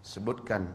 Sebutkan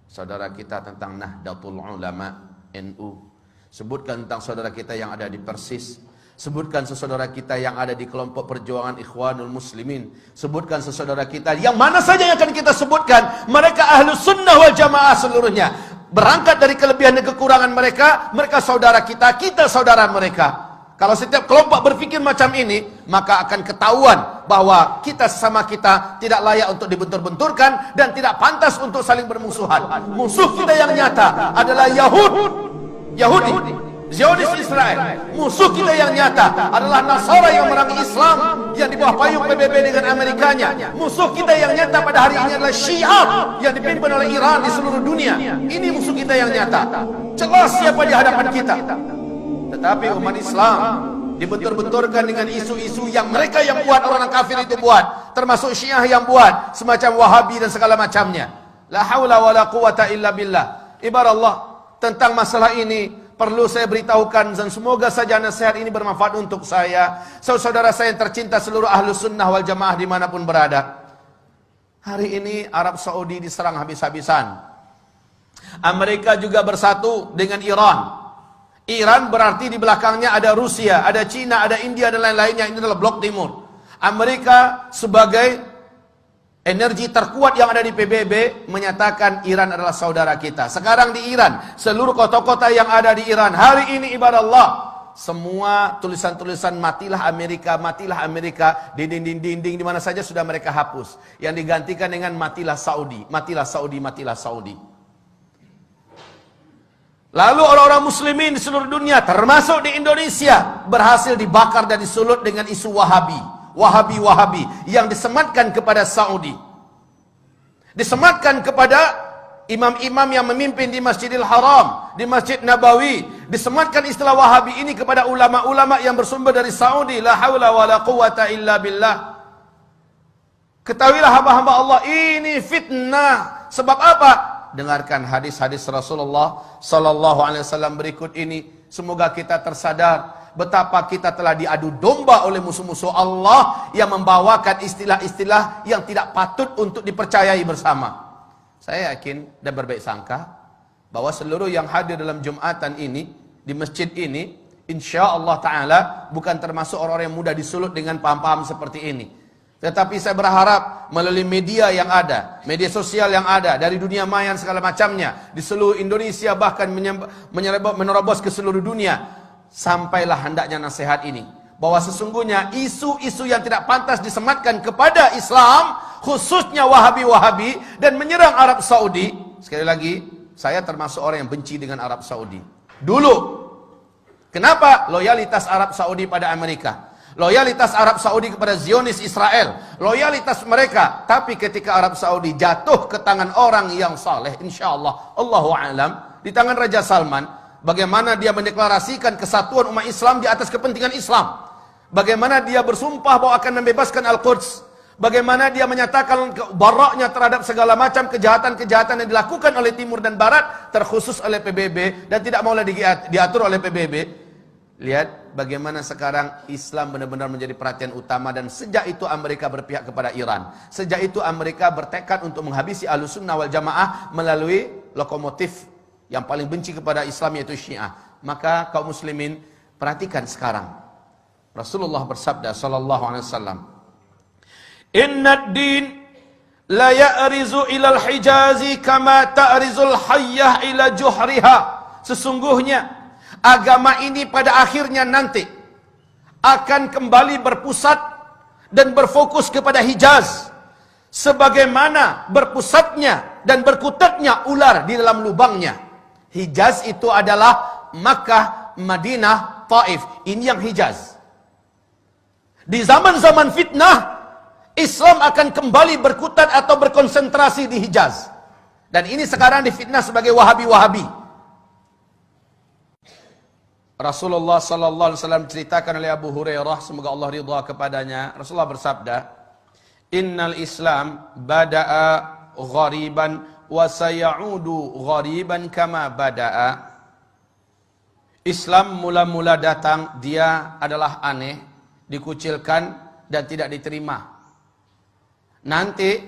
saudara kita tentang Nahdlatul Ulama NU. Sebutkan tentang saudara kita yang ada di Persis. Sebutkan sesaudara kita yang ada di kelompok perjuangan Ikhwanul Muslimin. Sebutkan sesaudara kita yang mana saja yang akan kita sebutkan, mereka Ahlus Sunnah wal Jamaah seluruhnya. Berangkat dari kelebihan dan kekurangan mereka, mereka saudara kita, kita saudara mereka. Kalau setiap kelompok berpikir macam ini, maka akan ketahuan bahwa kita sesama kita tidak layak untuk dibentur-benturkan dan tidak pantas untuk saling bermusuhan. Musuh kita yang nyata adalah Yahudi, Zionis Israel. Musuh kita yang nyata adalah Nasara yang merangi Islam yang di bawah payung PBB dengan Amerikanya. Musuh kita yang nyata pada hari ini adalah Syiah yang dipimpin oleh Iran di seluruh dunia. Ini musuh kita yang nyata. Jelas siapa di hadapan kita. Tetapi umat Islam dibentur-benturkan dengan isu-isu yang mereka yang buat, orang kafir itu buat, termasuk Syiah yang buat, semacam Wahabi dan segala macamnya. La haula wala quwata illa billah. Ibarat Allah, tentang masalah ini perlu saya beritahukan dan semoga saja nasihat ini bermanfaat untuk saya, saudara saya yang tercinta, seluruh Ahlus Sunnah wal Jamaah dimanapun berada. Hari ini Arab Saudi diserang habis-habisan. Amerika juga bersatu dengan Iran. Iran berarti di belakangnya ada Rusia, ada Cina, ada India dan lain-lainnya. Ini adalah blok timur. Amerika sebagai energi terkuat yang ada di PBB menyatakan Iran adalah saudara kita. Sekarang di Iran, seluruh kota-kota yang ada di Iran hari ini ibarat Allah, semua tulisan-tulisan matilah Amerika di dinding-dinding di mana saja sudah mereka hapus. Yang digantikan dengan matilah Saudi, matilah Saudi, matilah Saudi. Lalu orang-orang muslimin di seluruh dunia termasuk di Indonesia berhasil dibakar dan disulut dengan isu Wahabi yang disematkan kepada Saudi, disematkan kepada imam-imam yang memimpin di Masjidil Haram, di Masjid Nabawi, disematkan istilah Wahabi ini kepada ulama-ulama yang bersumber dari Saudi. La haula wala quwata illa billah. Ketahuilah hamba-hamba Allah, ini fitnah. Sebab apa? Dengarkan hadis-hadis Rasulullah sallallahu alaihi wasallam berikut ini. Semoga kita tersadar betapa kita telah diadu domba oleh musuh-musuh Allah yang membawakan istilah-istilah yang tidak patut untuk dipercayai bersama. Saya yakin dan berbaik sangka bahwa seluruh yang hadir dalam Jumatan ini, di masjid ini, insya-Allah ta'ala bukan termasuk orang-orang yang mudah disulut dengan paham-paham seperti ini. Tetapi saya berharap melalui media yang ada, media sosial yang ada, dari dunia maya segala macamnya, di seluruh Indonesia bahkan menerobos ke seluruh dunia, sampailah hendaknya nasihat ini, bahwa sesungguhnya isu-isu yang tidak pantas disematkan kepada Islam, khususnya Wahabi-Wahabi, dan menyerang Arab Saudi. Sekali lagi, saya termasuk orang yang benci dengan Arab Saudi. Dulu, kenapa? Loyalitas Arab Saudi pada Amerika, loyalitas Arab Saudi kepada Zionis Israel, loyalitas mereka. Tapi ketika Arab Saudi jatuh ke tangan orang yang saleh, insyaAllah, Allahu a'lam, di tangan Raja Salman, bagaimana dia mendeklarasikan kesatuan umat Islam di atas kepentingan Islam, bagaimana dia bersumpah bahwa akan membebaskan Al-Quds, bagaimana dia menyatakan baraknya terhadap segala macam kejahatan-kejahatan yang dilakukan oleh Timur dan Barat, terkhusus oleh PBB, dan tidak mau lagi diatur oleh PBB. Lihat bagaimana sekarang Islam benar-benar menjadi perhatian utama, dan sejak itu Amerika berpihak kepada Iran. Sejak itu Amerika bertekad untuk menghabisi Ahlus Sunnah wal Jamaah melalui lokomotif yang paling benci kepada Islam, yaitu Syiah. Maka kaum muslimin, perhatikan sekarang. Rasulullah bersabda sallallahu alaihi wasallam, "Innad din la ya'rizu ilal hijazi kama ta'rizul hayyah ila juhriha." Sesungguhnya agama ini pada akhirnya nanti akan kembali berpusat dan berfokus kepada Hijaz, sebagaimana berpusatnya dan berkutatnya ular di dalam lubangnya. Hijaz itu adalah Makkah, Madinah, Taif. Ini yang Hijaz. Di zaman-zaman fitnah, Islam akan kembali berkutat atau berkonsentrasi di Hijaz. Dan ini sekarang difitnah sebagai Wahabi-Wahabi. Rasulullah sallallahu alaihi wasallam ceritakan oleh Abu Hurairah, semoga Allah ridha kepadanya, Rasulullah bersabda, "Innal Islam bada'a ghariban wa sayaudu ghariban kama bada'a." Islam mula-mula datang, dia adalah aneh, dikucilkan dan tidak diterima. Nanti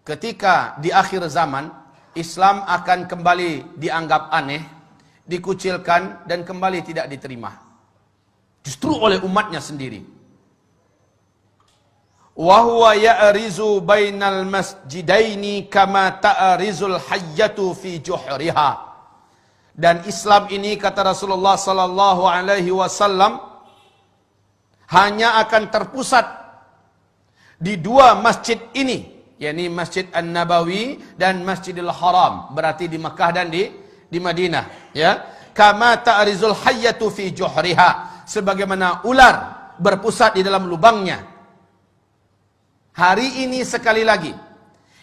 ketika di akhir zaman Islam akan kembali dianggap aneh, dikucilkan dan kembali tidak diterima. Justru oleh umatnya sendiri. Wa huwa ya'rizu bainal masjidaini kama ta'rizul hayyatu fi juhriha. Dan Islam ini, kata Rasulullah sallallahu alaihi wasallam, hanya akan terpusat di dua masjid ini, yakni Masjid An-Nabawi dan Masjidil Haram, berarti di Mekah dan di Madinah, ya. Kama ta'rizul hayyatu fi juhriha, sebagaimana ular berpusat di dalam lubangnya. Hari ini sekali lagi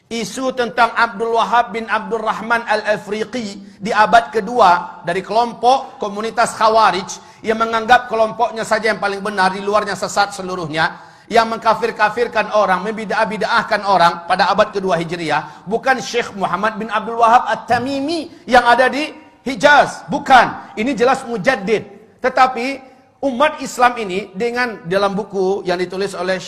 isu tentang Abdul Wahab bin Abdul Rahman Al-Afriqi di abad kedua dari kelompok komunitas Khawarij yang menganggap kelompoknya saja yang paling benar, di luarnya sesat seluruhnya, yang mengkafir-kafirkan orang, membid'ah-bid'ahkan orang pada abad kedua Hijriah. Bukan Syekh Muhammad bin Abdul Wahab At-Tamimi yang ada di Hijaz, bukan. Ini jelas mujaddid. Tetapi umat Islam ini dengan dalam buku yang ditulis oleh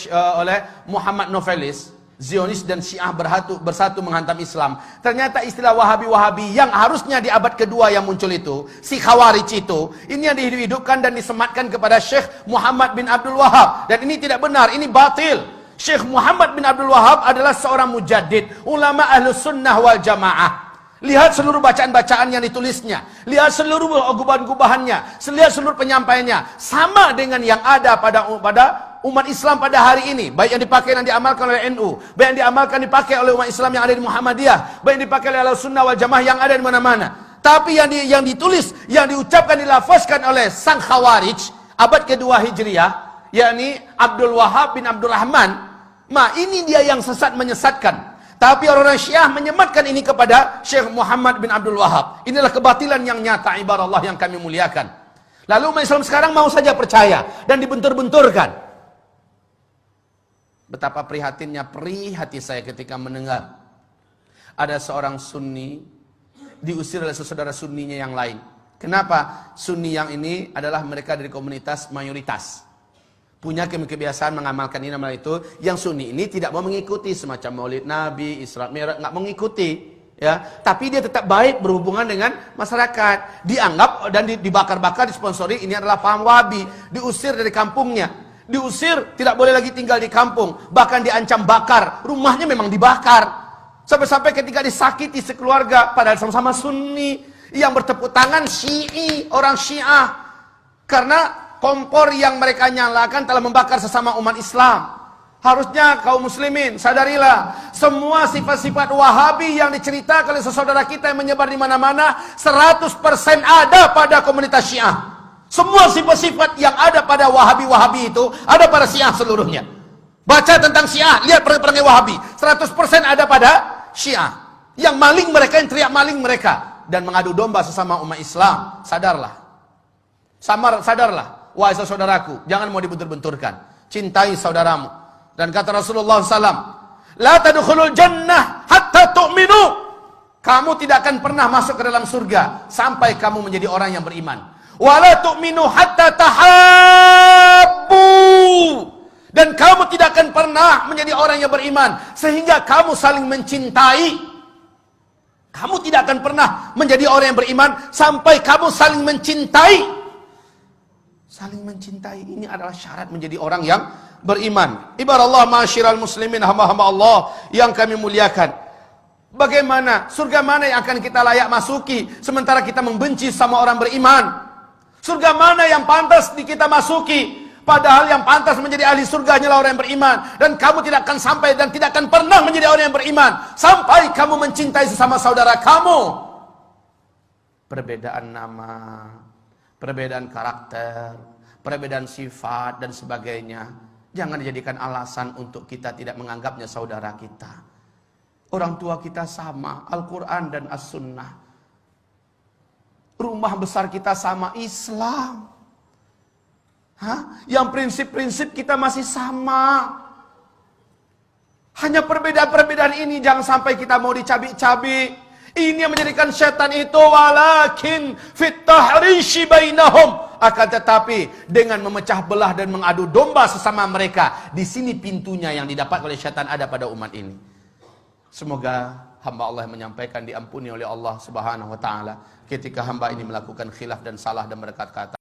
Muhammad Novelis, Zionis dan Syiah bersatu menghantam Islam. Ternyata istilah Wahabi-Wahabi yang harusnya di abad kedua yang muncul itu, si Khawarij itu, ini yang dihidupkan dan disematkan kepada Syekh Muhammad bin Abdul Wahab. Dan ini tidak benar, ini batil. Syekh Muhammad bin Abdul Wahab adalah seorang mujaddid, ulama Ahlus Sunnah wal Jamaah. Lihat seluruh bacaan-bacaan yang ditulisnya, lihat seluruh gubahan-gubahannya, lihat seluruh penyampaiannya, sama dengan yang ada pada umat Islam pada hari ini, baik yang dipakai dan diamalkan oleh NU, baik yang diamalkan dipakai oleh umat Islam yang ada di Muhammadiyah, baik yang dipakai oleh Ahlussunnah wal Jamaah yang ada di mana-mana. Tapi yang ditulis, yang diucapkan, dilafazkan oleh sang Khawarij abad kedua Hijriah, yakni Abdul Wahab bin Abdul Rahman, ini dia yang sesat, menyesatkan. Tapi orang-orang Syiah menyematkan ini kepada Syekh Muhammad bin Abdul Wahab. Inilah kebatilan yang nyata, ibarat Allah yang kami muliakan. Lalu umat Islam sekarang mau saja percaya dan dibentur-benturkan. Betapa prihatinnya, perih hati saya ketika mendengar ada seorang Sunni diusir oleh saudara Sunninya yang lain. Kenapa? Sunni yang ini adalah mereka dari komunitas mayoritas, punya kebiasaan mengamalkan ini nama itu. Yang Sunni ini tidak mau mengikuti semacam Maulid Nabi, Isra Mi'raj, nggak mengikuti, ya. Tapi dia tetap baik berhubungan dengan masyarakat. Dianggap dan dibakar-bakar, disponsori, ini adalah paham Wahabi. Diusir dari kampungnya, diusir, tidak boleh lagi tinggal di kampung, bahkan diancam bakar. Rumahnya memang dibakar. Sampai-sampai ketika disakiti sekeluarga, padahal sama-sama Sunni, yang bertepuk tangan Syi'i, orang Syiah, karena kompor yang mereka nyalakan telah membakar sesama umat Islam. Harusnya kaum muslimin sadarilah, semua sifat-sifat Wahabi yang diceritakan oleh saudara kita yang menyebar di mana-mana 100% ada pada komunitas Syiah. Semua sifat-sifat yang ada pada Wahabi-Wahabi itu ada pada Syiah seluruhnya. Baca tentang Syiah, lihat perangai Wahabi, 100% ada pada Syiah. Yang maling mereka, yang teriak maling mereka dan mengadu domba sesama umat Islam. Sadarlah. Sadarlah. Wahai saudaraku, jangan mau dibentur-benturkan. Cintai saudaramu. Dan kata Rasulullah SAW, La tadkhulul jannah hatta tu'minu. Kamu tidak akan pernah masuk ke dalam surga sampai kamu menjadi orang yang beriman. Wa la tu'minu hatta tahabbu. Dan kamu tidak akan pernah menjadi orang yang beriman sehingga kamu saling mencintai. Kamu tidak akan pernah menjadi orang yang beriman sampai kamu saling mencintai. Saling mencintai ini adalah syarat menjadi orang yang beriman. Ibarat Allah, ma'asyiral muslimin, hamba-hamba Allah yang kami muliakan. Bagaimana, surga mana yang akan kita layak masuki sementara kita membenci sama orang beriman? Surga mana yang pantas kita masuki? Padahal yang pantas menjadi ahli surga hanyalah orang yang beriman. Dan kamu tidak akan sampai dan tidak akan pernah menjadi orang yang beriman sampai kamu mencintai sesama saudara kamu. Perbedaan nama, perbedaan karakter, perbedaan sifat dan sebagainya, jangan dijadikan alasan untuk kita tidak menganggapnya saudara kita. Orang tua kita sama, Al-Quran dan As-Sunnah. Rumah besar kita sama, Islam. Yang prinsip-prinsip kita masih sama. Hanya perbedaan-perbedaan ini jangan sampai kita mau dicabik-cabik. Ini yang menjadikan setan itu, walakin fit tahrishi bainahum, akan tetapi dengan memecah belah dan mengadu domba sesama mereka. Di sini pintunya yang didapat oleh setan ada pada umat ini. Semoga hamba Allah yang menyampaikan diampuni oleh Allah Subhanahu wa taala ketika hamba ini melakukan khilaf dan salah dan berkata-kata